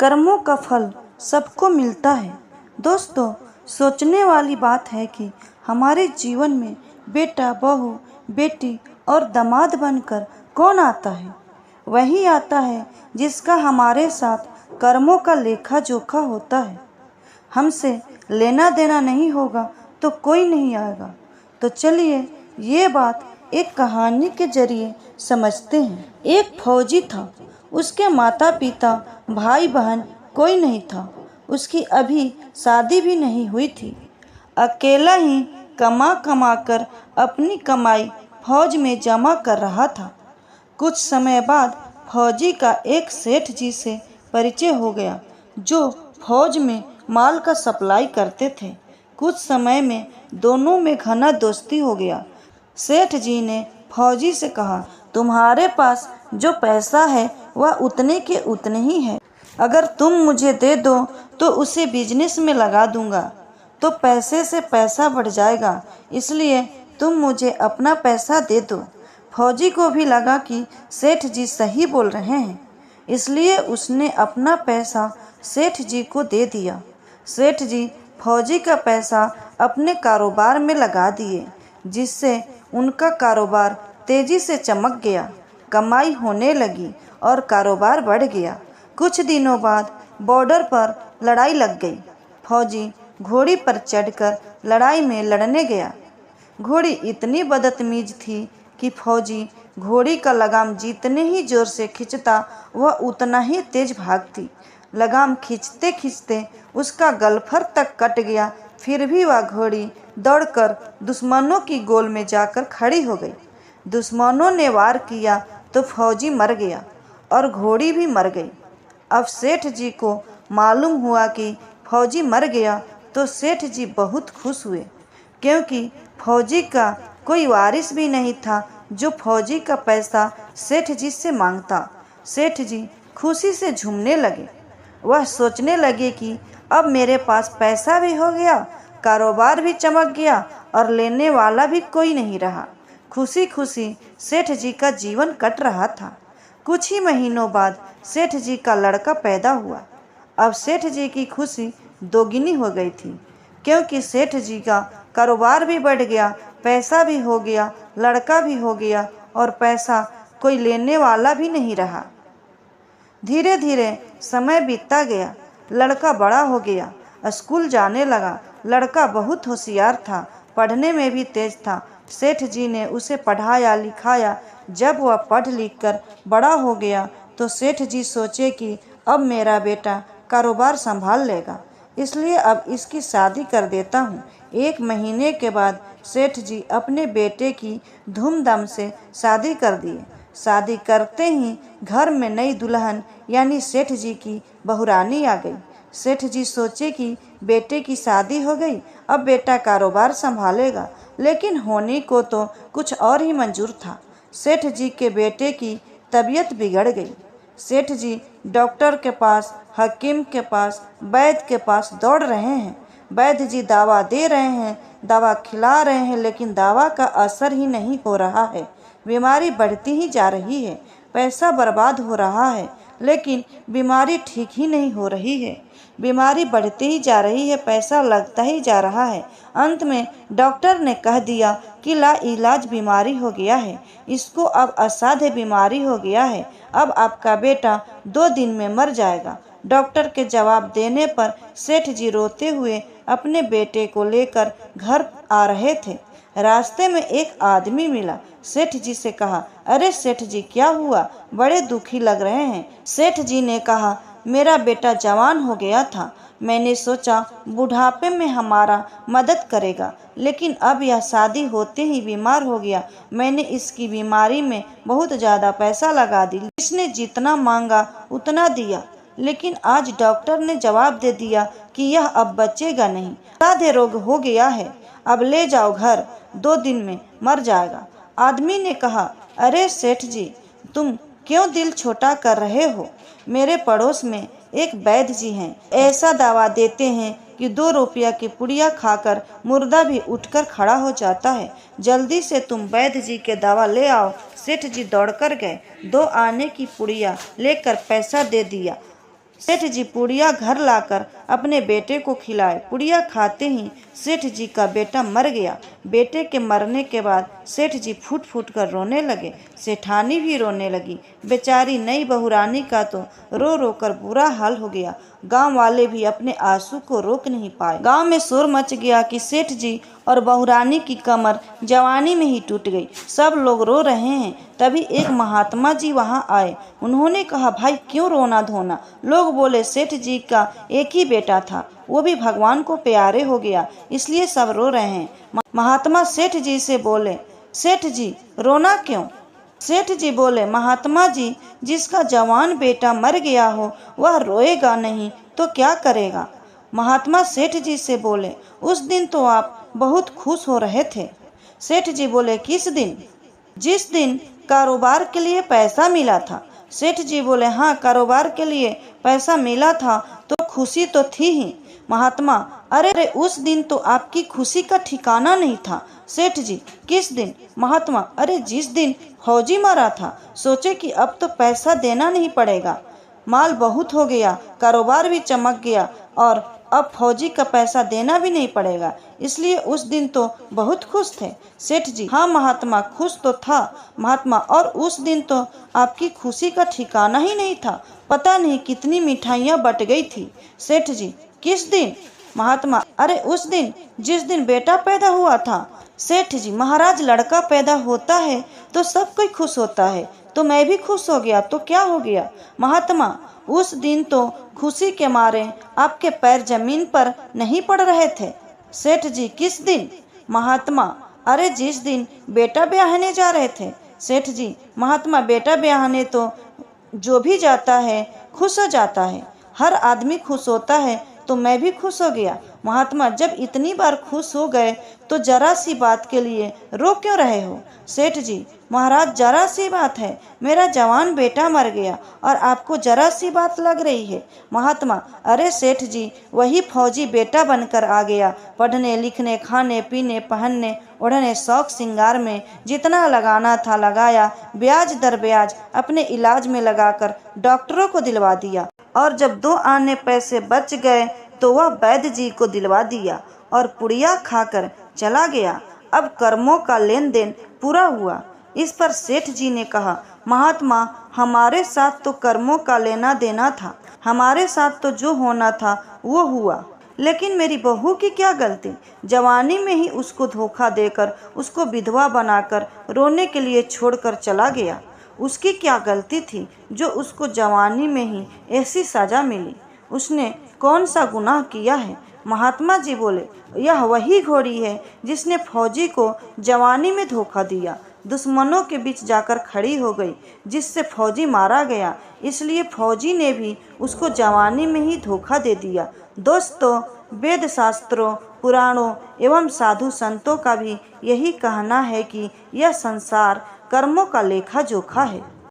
कर्मों का फल सबको मिलता है। दोस्तों, सोचने वाली बात है कि हमारे जीवन में बेटा, बहू, बेटी और दामाद बनकर कौन आता है? वही आता है जिसका हमारे साथ कर्मों का लेखा जोखा होता है। हमसे लेना देना नहीं होगा तो कोई नहीं आएगा। तो चलिए ये बात एक कहानी के जरिए समझते हैं। एक फौजी था। उसके माता पिता, भाई बहन कोई नहीं था। उसकी अभी शादी भी नहीं हुई थी। अकेला ही कमा कमा कर अपनी कमाई फौज में जमा कर रहा था। कुछ समय बाद फौजी का एक सेठ जी से परिचय हो गया, जो फौज में माल का सप्लाई करते थे। कुछ समय में दोनों में घना दोस्ती हो गया। सेठ जी ने फौजी से कहा, तुम्हारे पास जो पैसा है वह उतने के उतने ही है। अगर तुम मुझे दे दो तो उसे बिजनेस में लगा दूंगा, तो पैसे से पैसा बढ़ जाएगा। इसलिए तुम मुझे अपना पैसा दे दो। फौजी को भी लगा कि सेठ जी सही बोल रहे हैं, इसलिए उसने अपना पैसा सेठ जी को दे दिया। सेठ जी फौजी का पैसा अपने कारोबार में लगा दिए, जिससे उनका कारोबार तेजी से चमक गया। कमाई होने लगी और कारोबार बढ़ गया। कुछ दिनों बाद बॉर्डर पर लड़ाई लग गई। फौजी घोड़ी पर चढ़कर लड़ाई में लड़ने गया। घोड़ी इतनी बदतमीज थी कि फौजी घोड़ी का लगाम जितने ही जोर से खींचता वह उतना ही तेज भागती। लगाम खींचते खींचते उसका गलफर तक कट गया। फिर भी वह घोड़ी दौड़कर दुश्मनों की गोल में जाकर खड़ी हो गई। दुश्मनों ने वार किया तो फौजी मर गया और घोड़ी भी मर गई। अब सेठ जी को मालूम हुआ कि फौजी मर गया तो सेठ जी बहुत खुश हुए, क्योंकि फौजी का कोई वारिस भी नहीं था जो फौजी का पैसा सेठ जी से मांगता। सेठ जी खुशी से झूमने लगे। वह सोचने लगे कि अब मेरे पास पैसा भी हो गया, कारोबार भी चमक गया और लेने वाला भी कोई नहीं रहा। खुशी खुशी सेठ जी का जीवन कट रहा था। कुछ ही महीनों बाद सेठ जी का लड़का पैदा हुआ। अब सेठ जी की खुशी दोगुनी हो गई थी, क्योंकि सेठ जी का कारोबार भी बढ़ गया, पैसा भी हो गया, लड़का भी हो गया और पैसा कोई लेने वाला भी नहीं रहा। धीरे धीरे समय बीतता गया। लड़का बड़ा हो गया, स्कूल जाने लगा। लड़का बहुत होशियार था, पढ़ने में भी तेज था। सेठ जी ने उसे पढ़ाया लिखाया। जब वह पढ़ लिख कर बड़ा हो गया तो सेठ जी सोचे कि अब मेरा बेटा कारोबार संभाल लेगा, इसलिए अब इसकी शादी कर देता हूँ। 1 महीने के बाद सेठ जी अपने बेटे की धूमधाम से शादी कर दिए। शादी करते ही घर में नई दुल्हन यानी सेठ जी की बहुरानी आ गई। सेठ जी सोचे कि बेटे की शादी हो गई, अब बेटा कारोबार संभालेगा, लेकिन होने को तो कुछ और ही मंजूर था। सेठ जी के बेटे की तबीयत बिगड़ गई। सेठ जी डॉक्टर के पास, हकीम के पास, वैद्य के पास दौड़ रहे हैं। वैद्य जी दवा दे रहे हैं, दवा खिला रहे हैं, लेकिन दवा का असर ही नहीं हो रहा है। बीमारी बढ़ती ही जा रही है। पैसा बर्बाद हो रहा है, लेकिन बीमारी ठीक ही नहीं हो रही है। बीमारी बढ़ती ही जा रही है, पैसा लगता ही जा रहा है। अंत में डॉक्टर ने कह दिया कि लाइलाज बीमारी हो गया है, इसको अब असाध्य बीमारी हो गया है, अब आपका बेटा 2 दिन में मर जाएगा। डॉक्टर के जवाब देने पर सेठ जी रोते हुए अपने बेटे को लेकर घर आ रहे थे। रास्ते में एक आदमी मिला। सेठ जी से कहा, अरे सेठ जी क्या हुआ, बड़े दुखी लग रहे हैं। सेठ जी ने कहा, मेरा बेटा जवान हो गया था, मैंने सोचा बुढ़ापे में हमारा मदद करेगा, लेकिन अब यह शादी होते ही बीमार हो गया। मैंने इसकी बीमारी में बहुत ज़्यादा पैसा लगा दिया, इसने जितना मांगा उतना दिया, लेकिन आज डॉक्टर ने जवाब दे दिया कि यह अब बचेगा नहीं, असाध्य रोग हो गया है, अब ले जाओ घर, 2 दिन में मर जाएगा। आदमी ने कहा, अरे सेठ जी, तुम क्यों दिल छोटा कर रहे हो? मेरे पड़ोस में एक वैद्य जी हैं, ऐसा दावा देते हैं कि 2 रुपया की पुड़िया खाकर मुर्दा भी उठकर खड़ा हो जाता है। जल्दी से तुम वैद्य जी के दवा ले आओ। सेठ जी दौड़कर गए। 2 आने की पुड़िया लेकर पैसा दे दिया। सेठ जी पुड़िया घर लाकर अपने बेटे को खिलाए। पुड़िया खाते ही सेठ जी का बेटा मर गया। बेटे के मरने के बाद सेठ जी फूट फूट कर रोने लगे। सेठानी भी रोने लगी। बेचारी नई बहुरानी का तो रो रो कर बुरा हाल हो गया। गांव वाले भी अपने आंसू को रोक नहीं पाए। गांव में शोर मच गया कि सेठ जी और बहुरानी की कमर जवानी में ही टूट गई। सब लोग रो रहे हैं। तभी एक महात्मा जी वहां आए। उन्होंने कहा, भाई क्यों रोना धोना? लोग बोले, सेठ जी का एक ही बेटा था, वो भी भगवान को प्यारे हो गया, इसलिए सब रो रहे हैं। महात्मा सेठ जी से बोले, सेठ जी रोना क्यों? सेठ जी बोले, महात्मा जी, जिसका जवान बेटा मर गया हो वह रोएगा नहीं तो क्या करेगा? महात्मा सेठ जी से बोले, उस दिन तो आप बहुत खुश हो रहे थे। सेठ जी बोले, किस दिन? जिस दिन कारोबार के लिए पैसा मिला था। सेठ जी बोले, हाँ, कारोबार के लिए पैसा मिला था तो खुशी तो थी ही। महात्मा, अरे उस दिन तो आपकी खुशी का ठिकाना नहीं था। सेठ जी, किस दिन? महात्मा, अरे जिस दिन फौजी मारा था। सोचे कि अब तो पैसा देना नहीं पड़ेगा, माल बहुत हो गया, कारोबार भी चमक गया और अब फौजी का पैसा देना भी नहीं पड़ेगा, इसलिए उस दिन तो बहुत खुश थे। सेठ जी, हाँ महात्मा, खुश तो था। महात्मा, और उस दिन तो आपकी खुशी का ठिकाना ही नहीं था, पता नहीं कितनी मिठाइयाँ बट गई थी। सेठ जी, किस दिन? महात्मा, अरे उस दिन जिस दिन बेटा पैदा हुआ था। सेठ जी, महाराज, लड़का पैदा होता है तो सब कोई खुश होता है, तो मैं भी खुश हो गया, तो क्या हो गया? महात्मा, उस दिन तो खुशी के मारे आपके पैर जमीन पर नहीं पड़ रहे थे। सेठ जी, किस दिन? महात्मा, अरे जिस दिन बेटा ब्याहने जा रहे थे। सेठ जी, महात्मा, बेटा ब्याहने तो जो भी जाता है खुश हो जाता है, हर आदमी खुश होता है, तो मैं भी खुश हो गया। महात्मा, जब इतनी बार खुश हो गए तो जरा सी बात के लिए रो क्यों रहे हो? सेठ जी, महाराज, जरा सी बात है, मेरा जवान बेटा मर गया और आपको जरा सी बात लग रही है। महात्मा, अरे सेठ जी, वही फौजी बेटा बनकर आ गया। पढ़ने लिखने, खाने पीने, पहनने ओढ़ने, शौक श्रृंगार में जितना लगाना था लगाया, ब्याज दर ब्याज अपने इलाज में लगाकर डॉक्टरों को दिलवा दिया, और जब 2 आने पैसे बच गए तो वह वैद्य जी को दिलवा दिया और पुड़िया खाकर चला गया। अब कर्मों का लेन देन पूरा हुआ। इस पर सेठ जी ने कहा, महात्मा, हमारे साथ तो कर्मों का लेना देना था, हमारे साथ तो जो होना था वो हुआ, लेकिन मेरी बहू की क्या गलती? जवानी में ही उसको धोखा देकर उसको विधवा बनाकर रोने के लिए छोड़कर चला गया। उसकी क्या गलती थी जो उसको जवानी में ही ऐसी सजा मिली? उसने कौन सा गुनाह किया है? महात्मा जी बोले, यह वही घोड़ी है जिसने फौजी को जवानी में धोखा दिया, दुश्मनों के बीच जाकर खड़ी हो गई, जिससे फौजी मारा गया, इसलिए फौजी ने भी उसको जवानी में ही धोखा दे दिया। दोस्तों, वेद शास्त्रों, पुराणों एवं साधु संतों का भी यही कहना है कि यह संसार कर्मों का लेखा जोखा है।